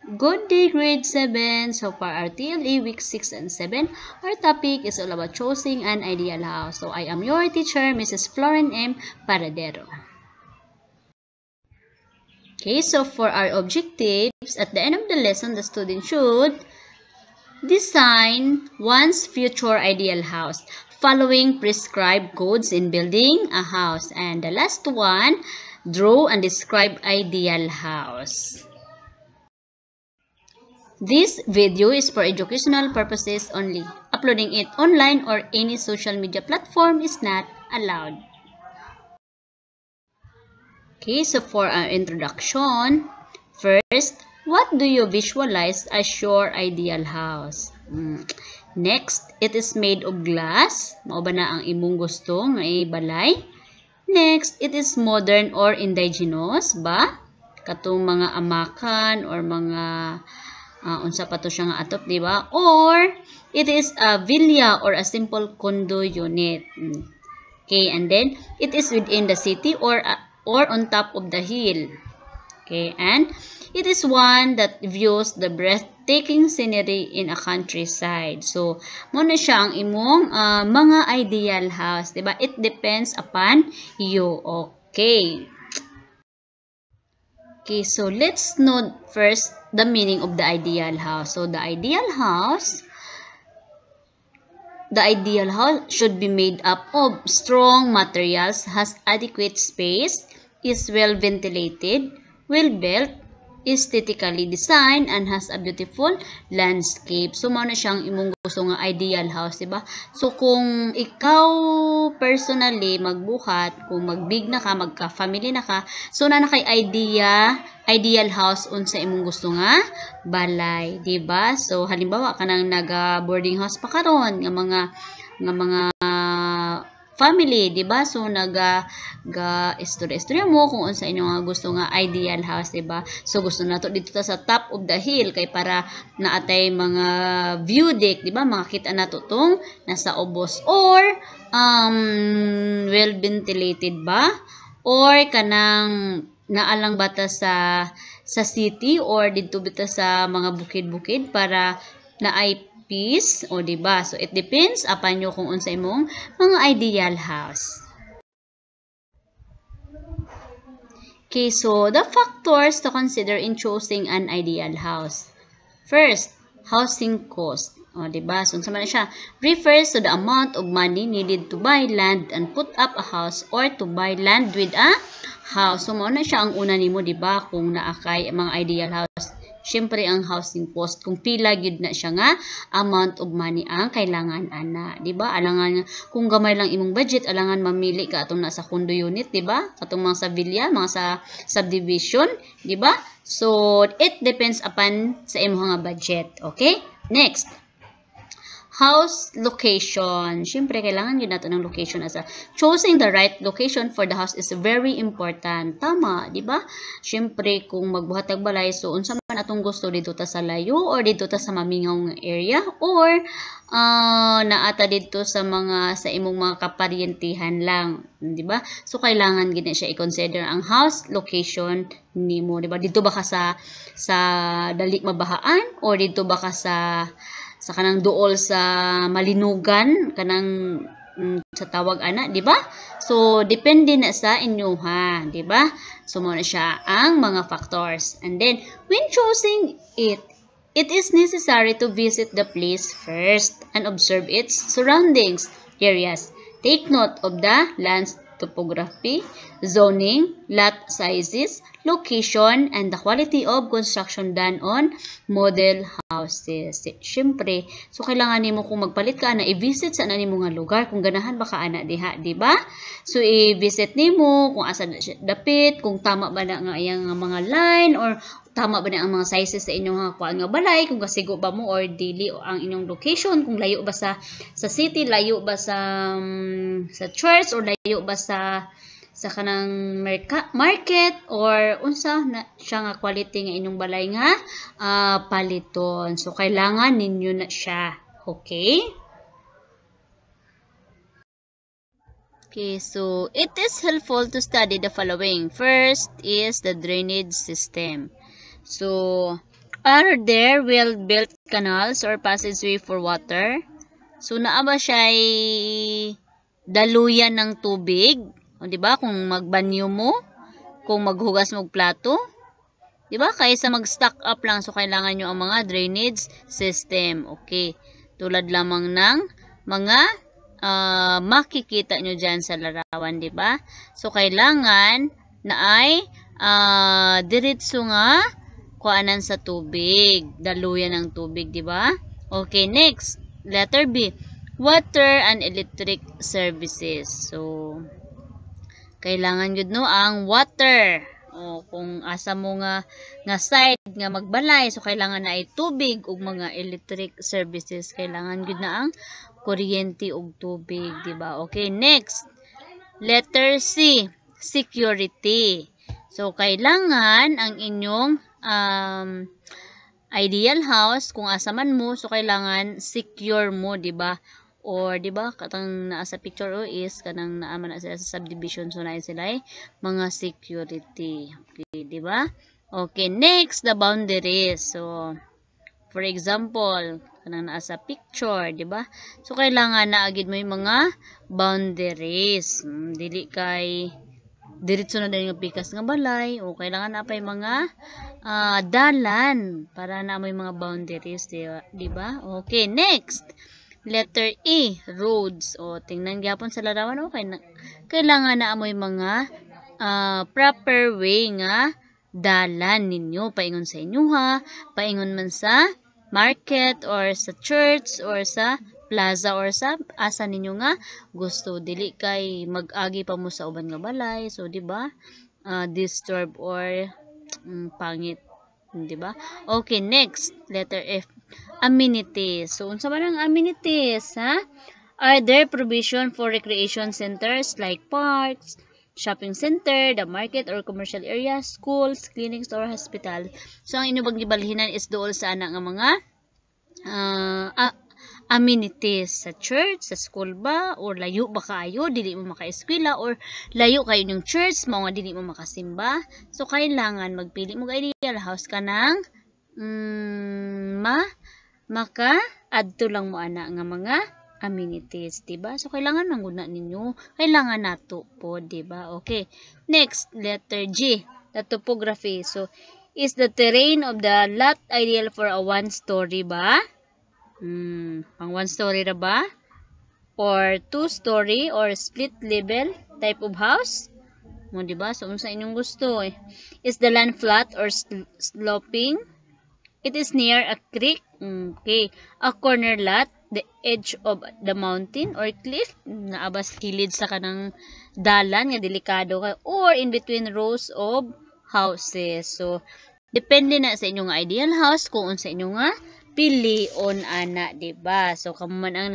Good day, grade 7. So for our TLE week 6 and 7, our topic is all about choosing an ideal house. So I am your teacher, Mrs. Floren M. Paradero. Okay, so for our objectives, at the end of the lesson, the student should design one's future ideal house, following prescribed codes in building a house. And the last one, draw and describe ideal house. This video is for educational purposes only. Uploading it online or any social media platform is not allowed. Okay, so for our introduction, first, what do you visualize as your ideal house? Next, it is made of glass. Mao ba na ang imong gusto nga ibalay? Next, it is modern or indigenous ba? Katong mga amakan or mga unsa pa to siya nga atop, di ba? Or it is a villa or a simple condo unit. Okay, and then it is within the city or on top of the hill. Okay, and it is one that views the breathtaking scenery in a countryside. So, mo na siya ang imong mga ideal house, di ba? It depends upon you. Okay. Okay, so let's note first the meaning of the ideal house. So the ideal house should be made up of strong materials, has adequate space, is well ventilated, well built, aesthetically designed, and has a beautiful landscape. So, mao na siyang imong gusto nga ideal house, diba? So, kung ikaw personally magbuhat, kung magbig na ka, magka-family na ka, so na kay ideal house unsa imong gusto nga balay, diba? So, halimbawa kanang naga-boarding house pa karon nga mga family, diba? So, istorya mo kung unsa inyo nga gusto nga ideal house, diba? So, gusto nato dito sa top of the hill kay para naatay mga view deck, diba? Makakita nato tong nasa ubos. Or, well ventilated ba? Or, kanang naalang bata sa city or dito bita sa mga bukid-bukid para naay peace, o diba? So, it depends upon you kung unsa imong mga ideal house. Okay, so the factors to consider in choosing an ideal house. First, housing cost. O, diba? So, unsa man siya? Refers to the amount of money needed to buy land and put up a house or to buy land with a house. So, mao na siya ang una nimo, diba? Kung naakay mga ideal house. Siyempre, ang housing cost, kung pila gyud na siya nga amount of money ang kailangan ana, di ba? Alangan kung gamay lang imong budget, alangan mamili ka atong nasa condo unit, di ba? Katong mga sa villa, mga sa subdivision, di ba? So, it depends upon sa imong nga budget, okay? Next, house location. Siyempre, kailangan yun natin ng location as a choosing the right location for the house is very important. Tama, di ba? Siyempre, kung magbuhatag balay, so unsa man atong gusto dito ta sa layo or dito ta sa mamingaw area or naata dito sa imong mga kaparyentihan lang, di ba? So kailangan gid siya i-consider ang house location nimo, di ba? Dito ba ka sa dali mabahaan or dito ba ka sa kanang duol sa malinugan kanang sa tawag ana, di ba? So depende na sa inyo ha, di ba? So mo na siya ang mga factors. And then when choosing it is necessary to visit the place first and observe its surroundings areas. Take note of the land's topography, zoning, lot sizes, location, and the quality of construction done on model houses. Siyempre, so kailangan nimo kung magpalit ka na i-visit sa nimo nga lugar kung ganahan baka ana diha, di ba? So i-visit nimo kung asa dapit, kung tama ba na nga iyang mga line or tama ba na ang mga sizes sa inyong kuan nga balay, kung kasigo ba mo or dili ang inyong location, kung layo ba sa city, layo ba sa church or layo ba sa kanang market or unsa na siya nga quality nga inyong balay nga paliton. So kailangan ninyo na siya. Okay? Okay, so it is helpful to study the following. First is the drainage system. So, Are there well-built canals or passageway for water? So, naa ba siya daluyan ng tubig? O, diba? Kung magbanyo mo, kung maghugas mo plato, diba? Kaysa mag-stock up lang, so kailangan nyo ang mga drainage system. Okay. Tulad lamang ng mga makikita nyo dyan sa larawan, diba? So, kailangan na ay diretso nga kuanan sa tubig. Daluyan ng tubig, diba? Okay, next. Letter B. Water and electric services. So, kailangan yun no ang water. O, kung asa mo nga side nga magbalay, so kailangan na ay tubig ug mga electric services. Kailangan yun na ang kuryente ug tubig, diba? Okay, next. Letter C. Security. So, kailangan ang inyong ideal house, kung asa man mo, so kailangan secure mo, diba? Or, diba, katang naa sa picture o is, kanang naaman na sila sa subdivision, so na sila mga security. Okay, diba? Okay, next, the boundaries. So, for example, kanang naa sa picture, diba? So, kailangan na agad mo yung mga boundaries. Dili kay diretso na din yung pikas nga balay, o kailangan na pa yung mga dalan para na may mga boundaries, diba? Okay, next. Letter E, roads. O, tingnan gyapon sa larawan, okay na. Kailangan na amoy mga proper way nga dalan ninyo. Paingon sa inyo ha, paingon man sa market or sa church or sa plaza or sa asa ninyo nga gusto. Dili kay mag-agi pa mo sa uban nga balay. So, di ba? Disturb or pangit. Di ba? Okay, next. Letter F. Amenities. So, unsa man ang amenities, ha? Are there provision for recreation centers like parks, shopping center, the market or commercial areas, schools, clinics, or hospital? So, ang inyong gibalhinan is dool sa ana nga mga amenities sa church, sa school ba, or layo ba kayo, dili mo maka-eskwela, or layo kayo yung church, mga dili mo makasimba. So, kailangan magpili mo ideal house ka ng maka-adto lang mo ana nga mga amenities, diba? So, kailangan mangguna ninyo. Kailangan nato po, diba? Okay. Next, letter G, the topography. So, is the terrain of the lot ideal for a one-story ba? Pang one-story ra ba? Or two-story or split level type of house? Mo, diba? So, sa inyong gusto eh. Is the land flat or sloping? It is near a creek. Okay. A corner lot, the edge of the mountain or cliff, naabas kilid sa kanang dalan nga delikado kay, or in between rows of houses. So, depende na sa inyong ideal house kung unsa inyo nga pilion ana, diba? So, kamo man ang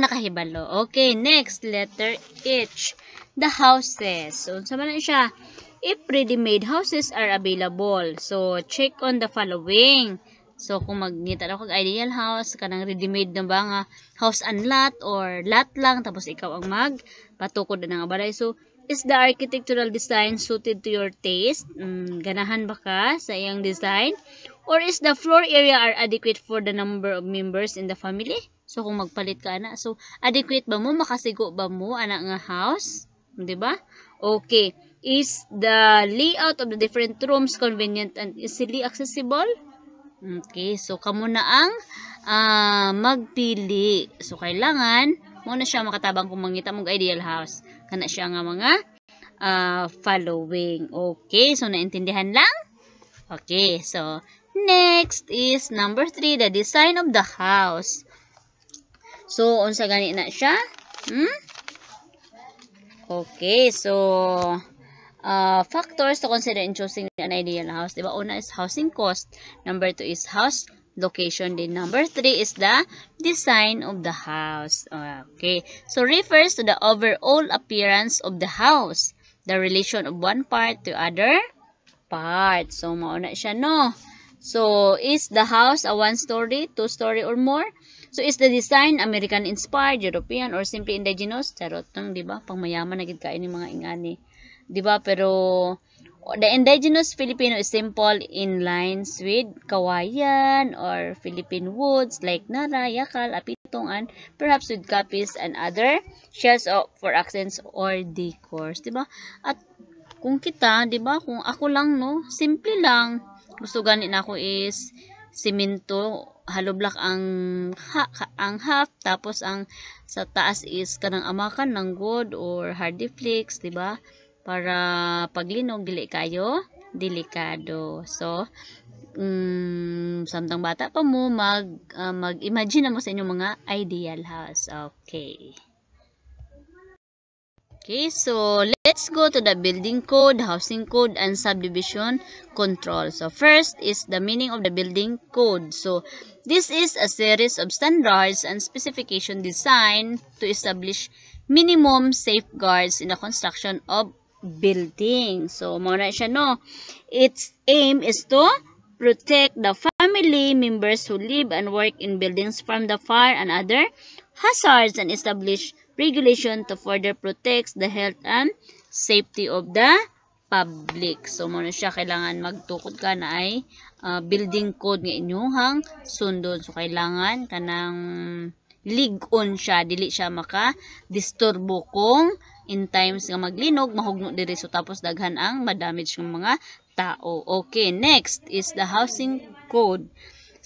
nakahibalo. Okay, next, letter H. The houses. So, unsa man siya? If ready-made houses are available, so check on the following. So, kung magngita ako kag ideal house, kanang ready-made na ba nga house and lot or lot lang, tapos ikaw ang magpatukod na nga balay. So, is the architectural design suited to your taste? Ganahan ba ka sa iyang design? Or is the floor area are adequate for the number of members in the family? So, kung magpalit ka na, so, adequate ba mo? Makasigo ba mo anak nga house? Diba? Okay. Is the layout of the different rooms convenient and easily accessible? Okay, so kamo na ang magpili. So kailangan mo na siya makatabang kung mangita mong ideal house. Kana siya nga mga following. Okay, so naintindihan lang? Okay, so next is number 3, the design of the house. So unsa gani na siya? Okay, so factors to consider in choosing an ideal house. Diba? Una is housing cost. Number 2 is house location. Then number 3 is the design of the house. Okay. So, refers to the overall appearance of the house. The relation of one part to other part. So, mauna siya, no? So, is the house a one-story, two-story, or more? So, is the design American-inspired, European, or simply indigenous? Charot nang, diba? Pangmayaman na gid kain ng mga ingani. Diba? Pero, The indigenous Filipino is simple in lines with kawayan or Philippine woods like nara, yakal, apitong, and perhaps with kapis and other shells for accents or decors, diba? At kung kita, diba, kung ako lang, no, simple lang. Gusto ganin ako is simento, hollow block ang half, tapos ang sa taas is kanang amakan ng wood or hardy flakes, diba? Para paglinog dili kayo delikado. So samtang bata pa mo mag-imagine na mo sa inyong mga ideal house. Okay. Okay, so let's go to the building code, housing code, and subdivision control. So first is the meaning of the building code. So this is a series of standards and specification designed to establish minimum safeguards in the construction of building. So muna siya, no. Its aim is to protect the family members who live and work in buildings from the fire and other hazards and establish regulation to further protect the health and safety of the public. So muna siya, kailangan magtukod ka na ay building code nga inyuhang sundod. So kailangan kanang ligon siya, dili siya maka-disturbo kung in times nga maglinog, mahugno diri, so tapos daghan ang madamage ng mga tao. Okay, next is the housing code.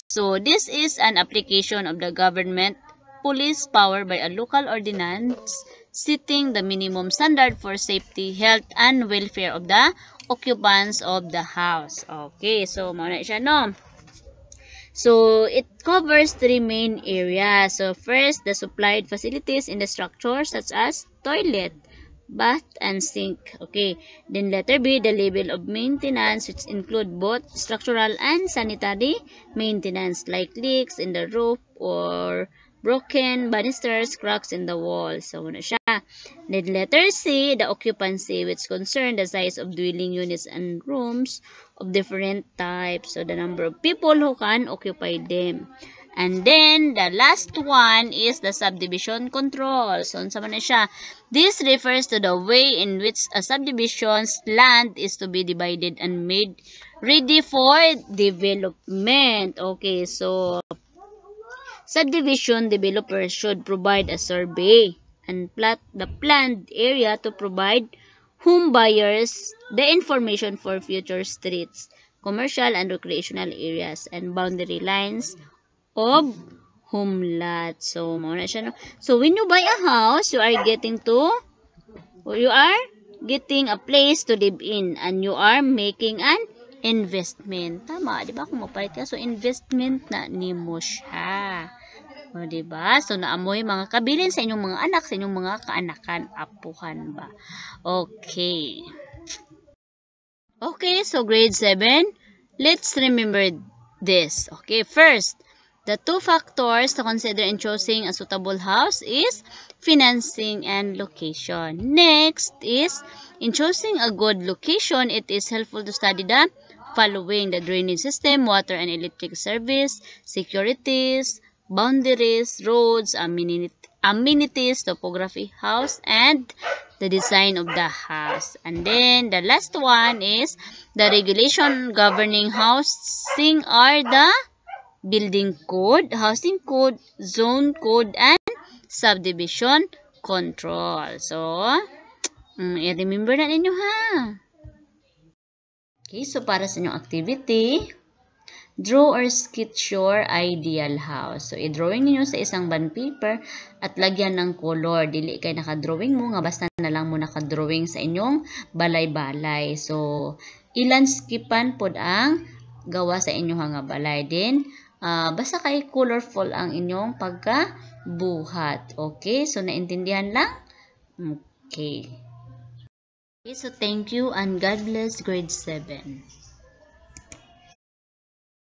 So this is an application of the government police power by a local ordinance setting the minimum standard for safety, health, and welfare of the occupants of the house. Okay, so muna siya, no. So it covers three main areas. So first, the supplied facilities in the structure such as toilet, bath, and sink. Okay, then letter B, the level of maintenance, which include both structural and sanitary maintenance like leaks in the roof or broken banisters, cracks in the wall. So muna siya. Then letter C, the occupancy, which concern the size of dwelling units and rooms of different types. So the number of people who can occupy them. And then the last one is the subdivision control. So unsa man na siya? This refers to the way in which a subdivision's land is to be divided and made ready for development. Okay, so subdivision developers should provide a survey and plot the planned area to provide home buyers the information for future streets, commercial and recreational areas, and boundary lines of home lot. So, mauna siya, no? So, when you buy a house, you are getting a place to live in and you are making an investment. Tama, di ba? Kung mapalit ka, so investment na nimo siya. O, di ba? So, naamoy mga kabilin sa inyong mga anak, sa inyong mga kaanakan, apuhan ba? Okay. Okay, so grade 7, let's remember this. Okay, first, the two factors to consider in choosing a suitable house is financing and location. Next is, in choosing a good location, it is helpful to study the following: the drainage system, water and electric service, securities, boundaries, roads, amenities, topography, house, and the design of the house. And then the last one is the regulation governing housing are the building code, housing code, zone code, and subdivision control. So, i-remember na ninyo, ha? Okay, so para sa inyong activity, draw or sketch your ideal house. So, i-drawing niyo sa isang bond paper at lagyan ng color. Dili kay naka-drawing mo, nga basta na lang mo naka-drawing sa inyong balay-balay. So, ilan-skipan pod ang gawa sa inyong nga balay. Then, basta kay colorful ang inyong pagkabuhat. Okay, so naintindihan lang? Okay. Okay, so thank you and God bless grade 7.